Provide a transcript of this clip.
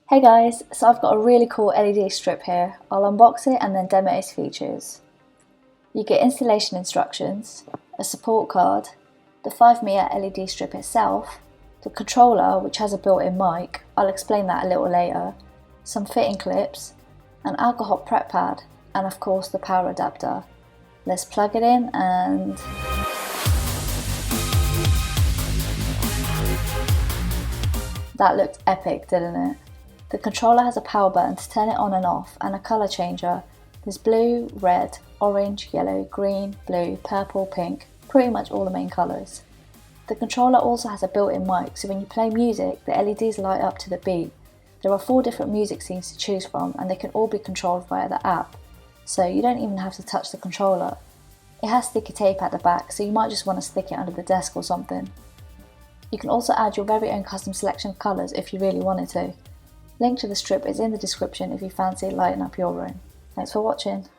Hey guys, so I've got a really cool LED strip here. I'll unbox it and then demo its features. You get installation instructions, a support card, the 5 meter LED strip itself, the controller which has a built-in mic, I'll explain that a little later, some fitting clips, an alcohol prep pad, and of course the power adapter. Let's plug it in and... That looked epic, didn't it? The controller has a power button to turn it on and off and a colour changer. There's blue, red, orange, yellow, green, blue, purple, pink, pretty much all the main colours. The controller also has a built-in mic, so when you play music, the LEDs light up to the beat. There are 4 different music scenes to choose from and they can all be controlled via the app, so you don't even have to touch the controller. It has sticky tape at the back, so you might just want to stick it under the desk or something. You can also add your very own custom selection of colours if you really wanted to. Link to the strip is in the description if you fancy lighting up your room. Thanks for watching.